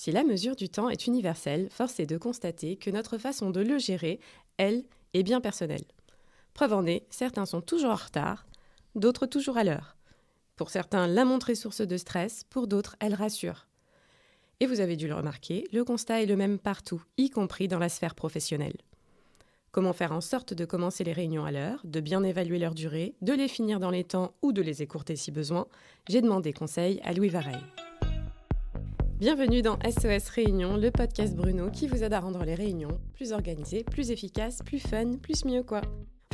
Si la mesure du temps est universelle, force est de constater que notre façon de le gérer, elle, est bien personnelle. Preuve en est, certains sont toujours en retard, d'autres toujours à l'heure. Pour certains, la montre est source de stress, pour d'autres, elle rassure. Et vous avez dû le remarquer, le constat est le même partout, y compris dans la sphère professionnelle. Comment faire en sorte de commencer les réunions à l'heure, de bien évaluer leur durée, de les finir dans les temps ou de les écourter si besoin? J'ai demandé conseil à Louis Vareille. Bienvenue dans SOS Réunion, le podcast Bruno qui vous aide à rendre les réunions plus organisées, plus efficaces, plus fun, plus mieux quoi.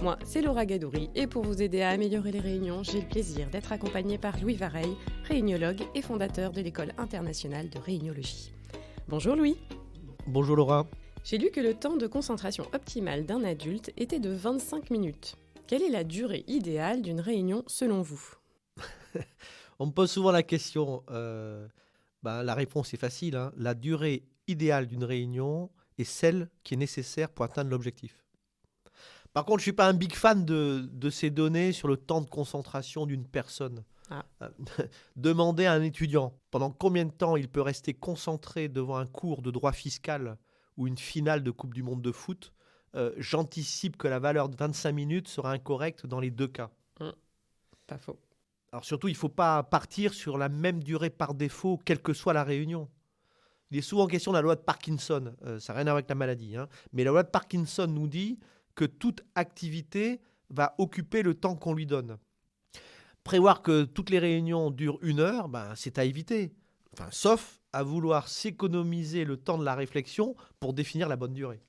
Moi, c'est Laura Gadouri et pour vous aider à améliorer les réunions, j'ai le plaisir d'être accompagnée par Louis Vareille, réuniologue et fondateur de l'École internationale de réuniologie. Bonjour Louis. Bonjour Laura. J'ai lu que le temps de concentration optimal d'un adulte était de 25 minutes. Quelle est la durée idéale d'une réunion selon vous? On me pose souvent la question. La réponse est facile, hein. La durée idéale d'une réunion est celle qui est nécessaire pour atteindre l'objectif. Par contre, je ne suis pas un big fan de ces données sur le temps de concentration d'une personne. Ah. Demandez à un étudiant pendant combien de temps il peut rester concentré devant un cours de droit fiscal ou une finale de Coupe du Monde de foot. J'anticipe que la valeur de 25 minutes sera incorrecte dans les deux cas. Pas faux. Alors surtout, il ne faut pas partir sur la même durée par défaut, quelle que soit la réunion. Il est souvent question de la loi de Parkinson. Ça n'a rien à voir avec la maladie, hein. Mais la loi de Parkinson nous dit que toute activité va occuper le temps qu'on lui donne. Prévoir que toutes les réunions durent 1 heure, c'est à éviter. Sauf à vouloir s'économiser le temps de la réflexion pour définir la bonne durée.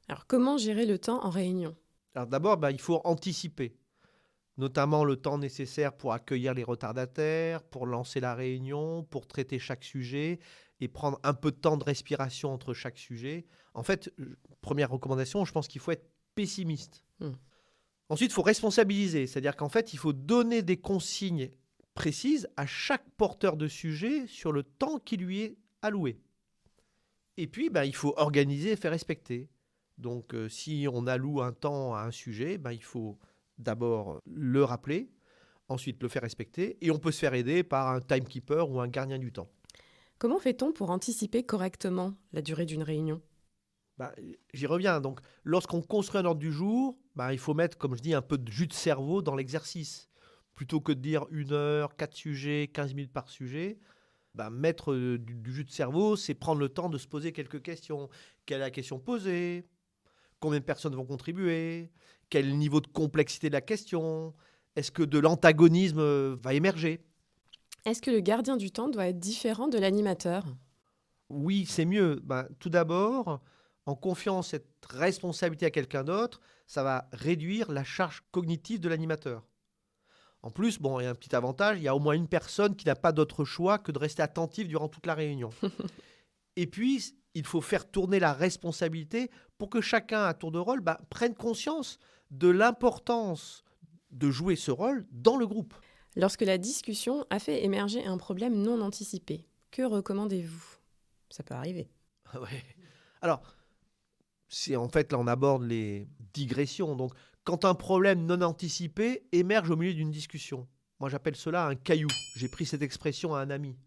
Alors comment gérer le temps en réunion? Alors d'abord, il faut anticiper. Notamment le temps nécessaire pour accueillir les retardataires, pour lancer la réunion, pour traiter chaque sujet et prendre un peu de temps de respiration entre chaque sujet. En fait, première recommandation, je pense qu'il faut être pessimiste. Ensuite, il faut responsabiliser, c'est-à-dire qu'en fait, il faut donner des consignes précises à chaque porteur de sujet sur le temps qui lui est alloué. Et puis, il faut organiser et faire respecter. Donc, si on alloue un temps à un sujet, il faut d'abord le rappeler, ensuite le faire respecter, et on peut se faire aider par un timekeeper ou un gardien du temps. Comment fait-on pour anticiper correctement la durée d'une réunion? J'y reviens. Donc, lorsqu'on construit un ordre du jour, il faut mettre, comme je dis, un peu de jus de cerveau dans l'exercice. Plutôt que de dire 1 heure, 4 sujets, 15 minutes par sujet, mettre du jus de cerveau, c'est prendre le temps de se poser quelques questions. Quelle est la question posée? Combien de personnes vont contribuer? Quel niveau de complexité de la question? Est-ce que de l'antagonisme va émerger? Est-ce que le gardien du temps doit être différent de l'animateur? Oui, c'est mieux. Tout d'abord, en confiant cette responsabilité à quelqu'un d'autre, ça va réduire la charge cognitive de l'animateur. En plus, il y a un petit avantage, il y a au moins une personne qui n'a pas d'autre choix que de rester attentive durant toute la réunion. Et puis, il faut faire tourner la responsabilité pour que chacun, à tour de rôle, prenne conscience de l'importance de jouer ce rôle dans le groupe. Lorsque la discussion a fait émerger un problème non anticipé, que recommandez-vous? Ça peut arriver. Ouais. Alors, en fait, là, on aborde les digressions. Donc, quand un problème non anticipé émerge au milieu d'une discussion, moi, j'appelle cela un caillou. J'ai pris cette expression à un ami.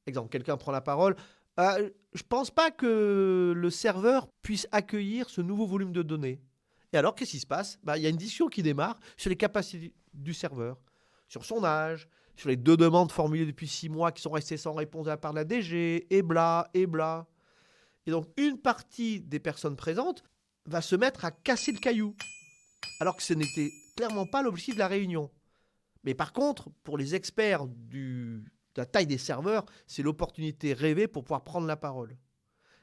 Exemple, quelqu'un prend la parole. Je ne pense pas que le serveur puisse accueillir ce nouveau volume de données. Et alors, qu'est-ce qui se passe? Il y a une discussion qui démarre sur les capacités du serveur, sur son âge, sur les 2 demandes formulées depuis 6 mois qui sont restées sans réponse de la part de la DG, et bla, et bla. Et donc, une partie des personnes présentes va se mettre à casser le caillou, alors que ce n'était clairement pas l'objectif de la réunion. Mais par contre, pour les experts de la taille des serveurs, c'est l'opportunité rêvée pour pouvoir prendre la parole.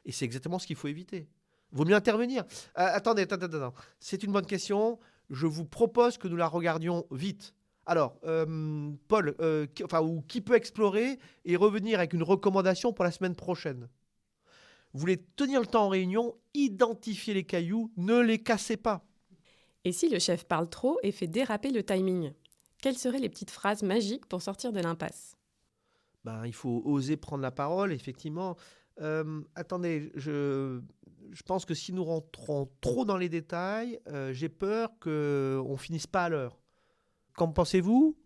Et c'est exactement ce qu'il faut éviter. Vaut mieux intervenir. Attendez. C'est une bonne question. Je vous propose que nous la regardions vite. Alors, Paul, qui peut explorer et revenir avec une recommandation pour la semaine prochaine? Vous voulez tenir le temps en réunion, identifier les cailloux, ne les cassez pas. Et si le chef parle trop et fait déraper le timing? Quelles seraient les petites phrases magiques pour sortir de l'impasse? Il faut oser prendre la parole, effectivement. Attendez, je pense que si nous rentrons trop dans les détails, j'ai peur qu'on ne finisse pas à l'heure. Qu'en pensez-vous?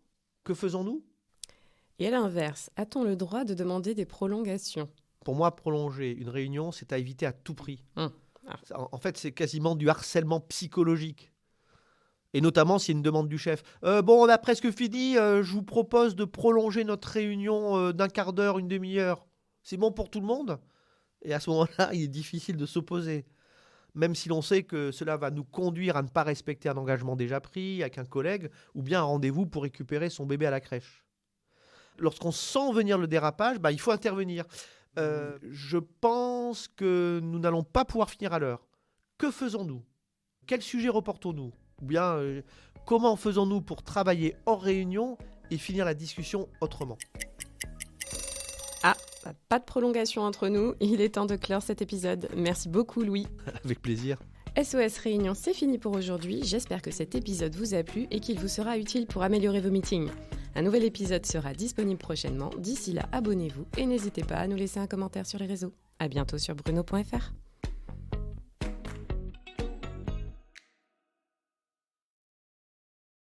Que faisons-nous? Et à l'inverse, a-t-on le droit de demander des prolongations? Pour moi, prolonger une réunion, c'est à éviter à tout prix. Ah. En fait, c'est quasiment du harcèlement psychologique. Et notamment s'il y a une demande du chef. Bon, on a presque fini, je vous propose de prolonger notre réunion d'un quart d'heure, une demi-heure. C'est bon pour tout le monde ? Et à ce moment-là, il est difficile de s'opposer. Même si l'on sait que cela va nous conduire à ne pas respecter un engagement déjà pris avec un collègue, ou bien un rendez-vous pour récupérer son bébé à la crèche. Lorsqu'on sent venir le dérapage, il faut intervenir. Je pense que nous n'allons pas pouvoir finir à l'heure. Que faisons-nous ? Quel sujet reportons-nous ? Ou bien, comment faisons-nous pour travailler hors réunion et finir la discussion autrement ? Pas de prolongation entre nous, il est temps de clore cet épisode. Merci beaucoup Louis. Avec plaisir. SOS Réunion, c'est fini pour aujourd'hui. J'espère que cet épisode vous a plu et qu'il vous sera utile pour améliorer vos meetings. Un nouvel épisode sera disponible prochainement. D'ici là, abonnez-vous et n'hésitez pas à nous laisser un commentaire sur les réseaux. À bientôt sur bruno.fr.